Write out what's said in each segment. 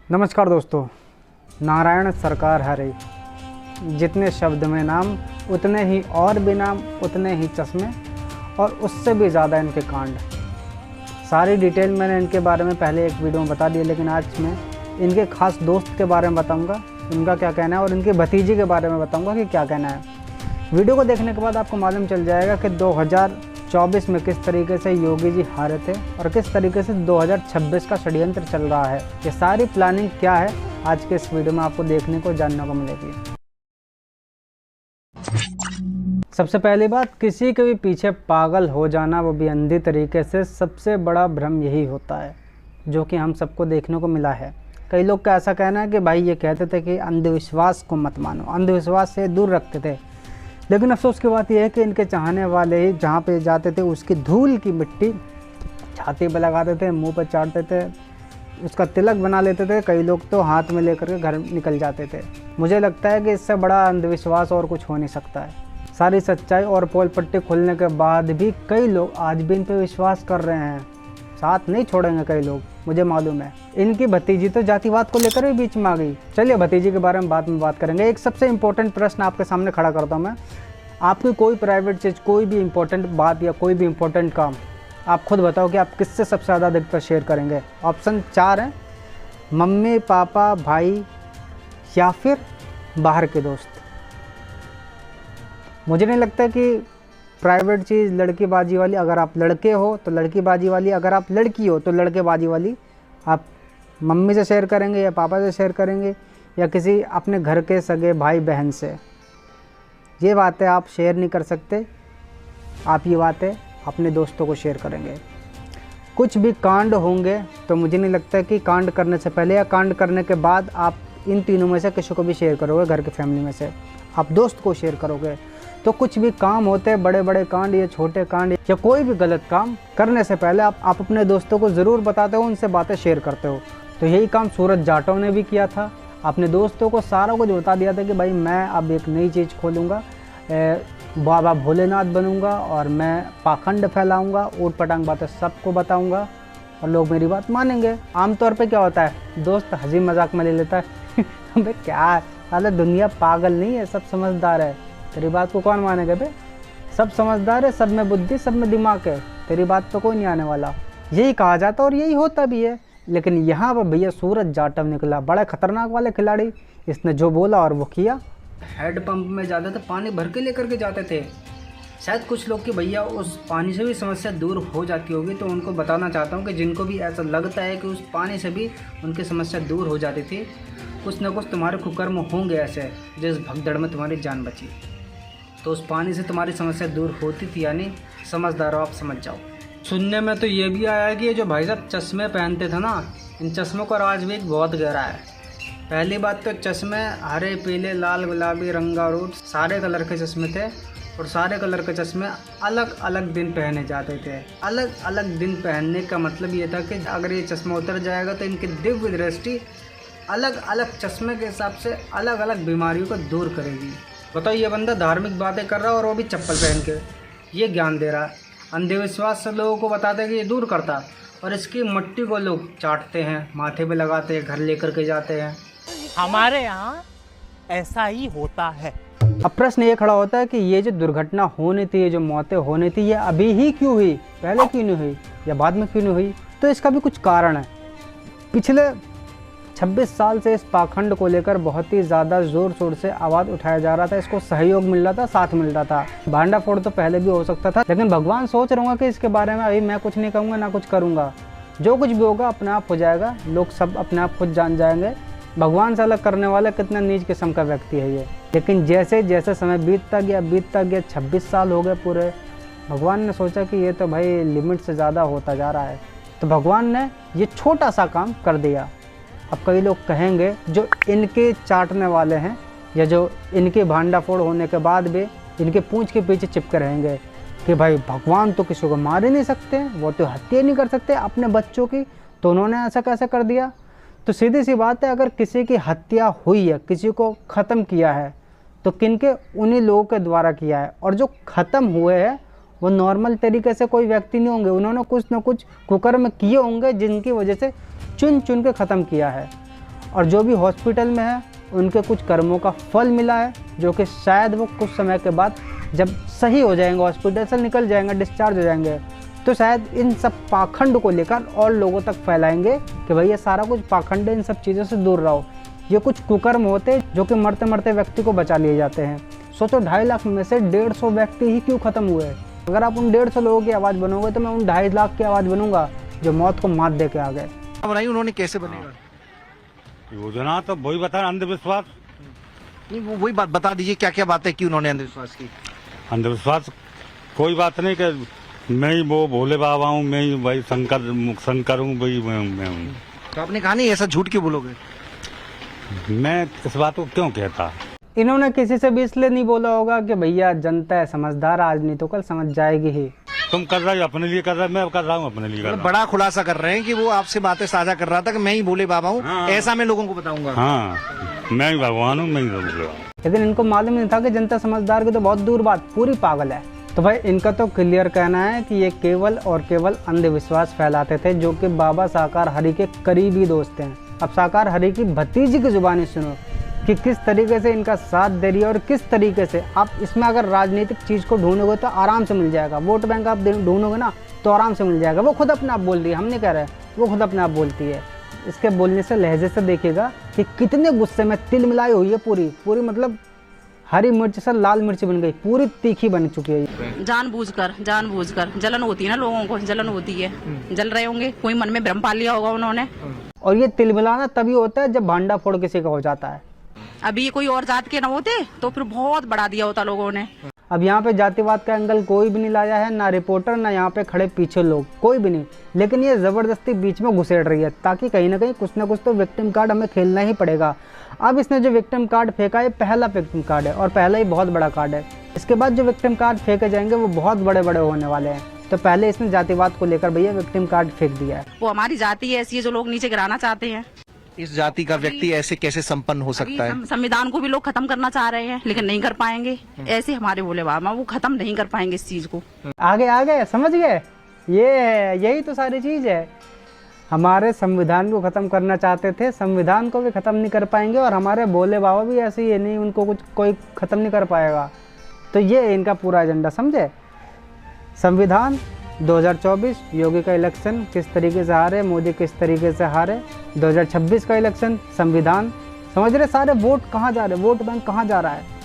नमस्कार दोस्तों। नारायण सरकार हरे, जितने शब्द में नाम उतने ही और भी नाम, उतने ही चश्मे और उससे भी ज़्यादा इनके कांड। सारी डिटेल मैंने इनके बारे में पहले एक वीडियो में बता दी, लेकिन आज मैं इनके खास दोस्त के बारे में बताऊंगा, उनका क्या कहना है, और इनके भतीजे के बारे में बताऊंगा कि क्या कहना है। वीडियो को देखने के बाद आपको मालूम चल जाएगा कि 2024 में किस तरीके से योगी जी हारे थे और किस तरीके से 2026 का षड्यंत्र चल रहा है। ये सारी प्लानिंग क्या है आज के इस वीडियो में आपको देखने को जानने को मिलेगी। सबसे पहली बात, किसी के भी पीछे पागल हो जाना, वो भी अंधी तरीके से, सबसे बड़ा भ्रम यही होता है जो कि हम सबको देखने को मिला है। कई लोग का ऐसा कहना है कि भाई ये कहते थे कि अंधविश्वास को मत मानो, अंधविश्वास से दूर रखते थे, लेकिन अफसोस की बात यह है कि इनके चाहने वाले ही जहाँ पे जाते थे उसकी धूल की मिट्टी छाती पे लगाते थे, मुंह पे चाटते थे, उसका तिलक बना लेते थे। कई लोग तो हाथ में लेकर के घर निकल जाते थे। मुझे लगता है कि इससे बड़ा अंधविश्वास और कुछ हो नहीं सकता है। सारी सच्चाई और पोल पट्टी खुलने के बाद भी कई लोग आज भी इन पर विश्वास कर रहे हैं, साथ नहीं छोड़ेंगे कई लोग, मुझे मालूम है। इनकी भतीजी तो जातिवाद को लेकर भी बीच में आ गई। चलिए भतीजी के बारे में बाद में बात करेंगे। एक सबसे इम्पोर्टेंट प्रश्न आपके सामने खड़ा करता हूँ मैं। आपकी कोई प्राइवेट चीज़, कोई भी इम्पोर्टेंट बात या कोई भी इम्पोर्टेंट काम, आप खुद बताओ कि आप किससे सबसे ज़्यादा अधिकतर शेयर करेंगे। ऑप्शन 4 हैं, मम्मी पापा भाई या फिर बाहर के दोस्त। मुझे नहीं लगता कि प्राइवेट चीज़ लड़कीबाजी वाली, अगर आप लड़के हो तो लड़कीबाजी वाली, अगर आप लड़की हो तो लड़केबाजी वाली आप मम्मी से शेयर करेंगे या पापा से शेयर करेंगे या किसी अपने घर के सगे भाई बहन से। ये बातें आप शेयर नहीं कर सकते। आप ये बातें अपने दोस्तों को शेयर करेंगे। कुछ भी कांड होंगे तो मुझे नहीं लगता कि कांड करने से पहले या कांड करने के बाद आप इन तीनों में से किसी को भी शेयर करोगे। घर के फैमिली में से आप दोस्त को शेयर करोगे। तो कुछ भी काम होते हैं, बड़े बड़े कांड या छोटे कांड या कोई भी गलत काम करने से पहले आप अपने दोस्तों को ज़रूर बताते हो, उनसे बातें शेयर करते हो। तो यही काम सूरज जाटव ने भी किया था। अपने दोस्तों को सारा कुछ बता दिया था कि भाई मैं अब एक नई चीज़ खोलूँगा, बाबा भोलेनाथ बनूँगा और मैं पाखंड फैलाऊँगा, ऊट पटांग बातें सबको बताऊँगा और लोग मेरी बात मानेंगे। आमतौर पे क्या होता है, दोस्त हंसी मजाक में ले लेता है अबे क्या साला, दुनिया पागल नहीं है, सब समझदार है। तेरी बात को कौन मानेगा बे? सब समझदार है, सब में बुद्धि, सब में दिमाग है, तेरी बात तो कोई नहीं आने वाला। यही कहा जाता और यही होता भी है। लेकिन यहाँ पर भैया सूरज जाटव निकला, बड़ा खतरनाक वाले खिलाड़ी। इसने जो बोला और वो किया। हेड पंप में जाते थे, पानी भर के लेकर के जाते थे। शायद कुछ लोग कि भैया उस पानी से भी समस्या दूर हो जाती होगी, तो उनको बताना चाहता हूँ कि जिनको भी ऐसा लगता है कि उस पानी से भी उनकी समस्या दूर हो जाती थी, कुछ ना कुछ तुम्हारे कुकर्म होंगे ऐसे जिस भगदड़ में तुम्हारी जान बची। तो उस पानी से तुम्हारी समस्या दूर होती थी, यानी समझदार हो आप, समझ जाओ। सुनने में तो ये भी आया कि ये जो भाई साहब चश्मे पहनते थे ना, इन चश्मों का राज भी बहुत गहरा है। पहली बात तो चश्मे हरे पीले लाल गुलाबी रंगारूट सारे कलर के चश्मे थे, और सारे कलर के चश्मे अलग अलग दिन पहने जाते थे। अलग अलग दिन पहनने का मतलब ये था कि अगर ये चश्मा उतर जाएगा तो इनकी दिव्य दृष्टि अलग अलग चश्मे के हिसाब से अलग अलग बीमारियों को दूर करेगी। बताओ, ये बंदा धार्मिक बातें कर रहा है और वो भी चप्पल पहन के ये ज्ञान दे रहा है। अंधविश्वास से लोगों को बताते हैं कि ये दूर करता, और इसकी मिट्टी को लोग चाटते हैं, माथे पे लगाते हैं, घर लेकर के जाते हैं। हमारे यहाँ ऐसा ही होता है। अब प्रश्न ये खड़ा होता है कि ये जो दुर्घटना होनी थी, ये जो मौतें होनी थी, ये अभी ही क्यों हुई, पहले क्यों नहीं हुई या बाद में क्यों नहीं हुई? तो इसका भी कुछ कारण है। पिछले 26 साल से इस पाखंड को लेकर बहुत ही ज़्यादा ज़ोर शोर से आवाज़ उठाया जा रहा था, इसको सहयोग मिल रहा था, साथ मिल रहा था। भांडा फोड़ तो पहले भी हो सकता था, लेकिन भगवान सोच रहा हूँ कि इसके बारे में अभी मैं कुछ नहीं कहूँगा, ना कुछ करूँगा। जो कुछ भी होगा अपने आप हो जाएगा, लोग सब अपने आप खुद जान जाएंगे भगवान से अलग करने वाला कितना नीच किस्म का व्यक्ति है ये। लेकिन जैसे जैसे समय बीतता गया 26 साल हो गए पूरे, भगवान ने सोचा कि ये तो भाई लिमिट से ज़्यादा होता जा रहा है, तो भगवान ने ये छोटा सा काम कर दिया। अब कई लोग कहेंगे जो इनके चाटने वाले हैं या जो इनके भांडा फोड़ होने के बाद भी इनके पूंछ के पीछे चिपके रहेंगे कि भाई भगवान तो किसी को मार ही नहीं सकते, वो तो हत्या नहीं कर सकते अपने बच्चों की, तो उन्होंने ऐसा कैसे कर दिया। तो सीधी सी बात है, अगर किसी की हत्या हुई है, किसी को ख़त्म किया है, तो किनके, उन्हीं लोगों के द्वारा किया है। और जो ख़त्म हुए हैं वो नॉर्मल तरीके से कोई व्यक्ति नहीं होंगे, उन्होंने कुछ ना कुछ कुकर्म किए होंगे जिनकी वजह से चुन चुन के ख़त्म किया है। और जो भी हॉस्पिटल में है उनके कुछ कर्मों का फल मिला है, जो कि शायद वो कुछ समय के बाद जब सही हो जाएंगे, हॉस्पिटल से निकल जाएंगे, डिस्चार्ज हो जाएंगे, तो शायद इन सब पाखंड को लेकर और लोगों तक फैलाएंगे कि भाई ये सारा कुछ पाखंड है, इन सब चीज़ों से दूर रहो। ये कुछ कुकर्म होते हैं जो कि मरते मरते व्यक्ति को बचा लिए जाते हैं। सोचो 2.5 लाख में से 150 व्यक्ति ही क्यों ख़त्म हुए। अगर आप उन 150 लोगों की आवाज़ बनोगे तो मैं उन 2.5 लाख की आवाज़ बनूंगा जो मौत को मात दे के आ गए। बनाई उन्होंने, कैसे बनेगा? योजना तो वही बता, अंधविश्वास। नहीं, वो वही बात बता दीजिए, क्या क्या बातें की उन्होंने अंधविश्वास की? अंधविश्वास कोई बात नहीं कि मैं ही वो भोले बाबा हूँ, मैं ही वही शंकर हूँ, वही मैं हूँ। तो आपने कहा नहीं, ऐसा झूठ क्यों बोलोगे? मैं इस बात को क्यों कहता? इन्होंने किसी से भी इसलिए नहीं बोला होगा कि भैया जनता है समझदार, आज नहीं तो कल समझ जाएगी ही। तुम कर रहे हो अपने लिए, कर रहा मैं कर रहा हूँ अपने लिए कर रहा हूँ। बड़ा खुलासा कर रहे हैं कि वो आपसे बातें साझा कर रहा था कि मैं ही भोले बाबा हूँ। हाँ। ऐसा मैं लोगों को बताऊंगा। हाँ, मैं ही भगवान हूँ, मैं ही भगवान। लेकिन इनको मालूम नहीं था कि जनता समझदार की तो बहुत दूर बात, पूरी पागल है। तो भाई इनका तो क्लियर कहना है कि ये केवल और केवल अंधविश्वास फैलाते थे, जो कि बाबा साकार हरि के करीबी दोस्त हैं। अब साकार हरि की भतीजी की जुबानी सुनो कि किस तरीके से इनका साथ दे रही है और किस तरीके से। आप इसमें अगर राजनीतिक चीज़ को ढूंढोगे तो आराम से मिल जाएगा, वोट बैंक आप ढूंढोगे ना तो आराम से मिल जाएगा। वो खुद अपने आप बोल रही है, हम नहीं कह रहे, वो खुद अपने आप बोलती है। इसके बोलने से, लहजे से देखिएगा कि कितने गुस्से में तिल मिलाई हुई है, पूरी मतलब हरी मिर्च से लाल मिर्च बन गई, पूरी तीखी बन चुकी है। जानबूझकर जलन होती है ना, लोगों को जलन होती है, जल रहे होंगे, कोई मन में भ्रम पाल लिया होगा उन्होंने। और ये तिल मिलाना तभी होता है जब भांडा फोड़ किसी का हो जाता है। अभी ये कोई और जात के न होते तो फिर बहुत बढ़ा दिया होता लोगों ने। अब यहाँ पे जातिवाद का एंगल कोई भी नहीं लाया है, ना रिपोर्टर, ना यहाँ पे खड़े पीछे लोग, कोई भी नहीं। लेकिन ये ज़बरदस्ती बीच में घुसेड़ रही है ताकि कहीं ना कहीं कुछ ना कुछ तो विक्टिम कार्ड हमें खेलना ही पड़ेगा। अब इसने जो विक्टिम कार्ड फेंका है, पहला विक्टिम कार्ड है और पहला ही बहुत बड़ा कार्ड है। इसके बाद जो विक्टिम कार्ड फेंके जाएंगे वो बहुत बड़े बड़े होने वाले हैं। तो पहले इसने जातिवाद को लेकर भैया विक्टिम कार्ड फेंक दिया है। वो हमारी जाति ऐसी है जो लोग नीचे गिराना चाहते हैं। इस जाति का व्यक्ति ऐसे कैसे संपन्न हो सकता है? संविधान को भी लोग खत्म करना चाह रहे हैं लेकिन नहीं कर पाएंगे। ऐसे हमारे भोले बाबा, वो खत्म नहीं कर पाएंगे इस चीज को। आगे समझ गए, यही तो सारी चीज़ है। हमारे संविधान को ख़त्म करना चाहते थे, संविधान को भी ख़त्म नहीं कर पाएंगे और हमारे भोले बाबा भी ऐसे ही है, नहीं उनको कुछ कोई ख़त्म नहीं कर पाएगा। तो ये इनका पूरा एजेंडा, समझे। संविधान 2024, योगी का इलेक्शन किस तरीके से हारे, मोदी किस तरीके से हारे, 2026 का इलेक्शन, संविधान, समझ रहे सारे वोट कहाँ जा रहे, वोट बैंक कहाँ जा रहा है।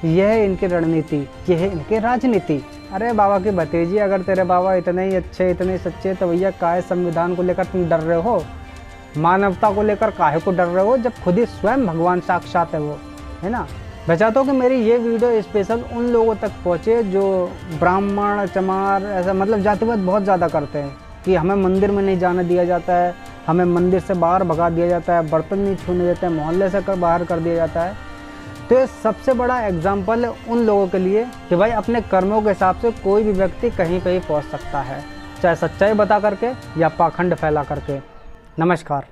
यह है इनकी रणनीति, यह है इनकी राजनीति। अरे बाबा की भतीजी, अगर तेरे बाबा इतने ही अच्छे, इतने सच्चे, तो भैया काहे संविधान को लेकर तुम डर रहे हो, मानवता को लेकर काहे को डर रहे हो, जब खुद ही स्वयं भगवान साक्षात है वो, है ना। मैं चाहता हूँ कि मेरी ये वीडियो स्पेशल उन लोगों तक पहुँचे जो ब्राह्मण, चमार, ऐसा मतलब जातिवाद बहुत ज़्यादा करते हैं कि हमें मंदिर में नहीं जाने दिया जाता है, हमें मंदिर से बाहर भगा दिया जाता है, बर्तन नहीं छूने देते हैं, मोहल्ले से बाहर कर दिया जाता है। तो ये सबसे बड़ा एग्जाम्पल है उन लोगों के लिए कि भाई अपने कर्मों के हिसाब से कोई भी व्यक्ति कहीं कहीं पहुँच सकता है, चाहे सच्चाई बता करके या पाखंड फैला करके। नमस्कार।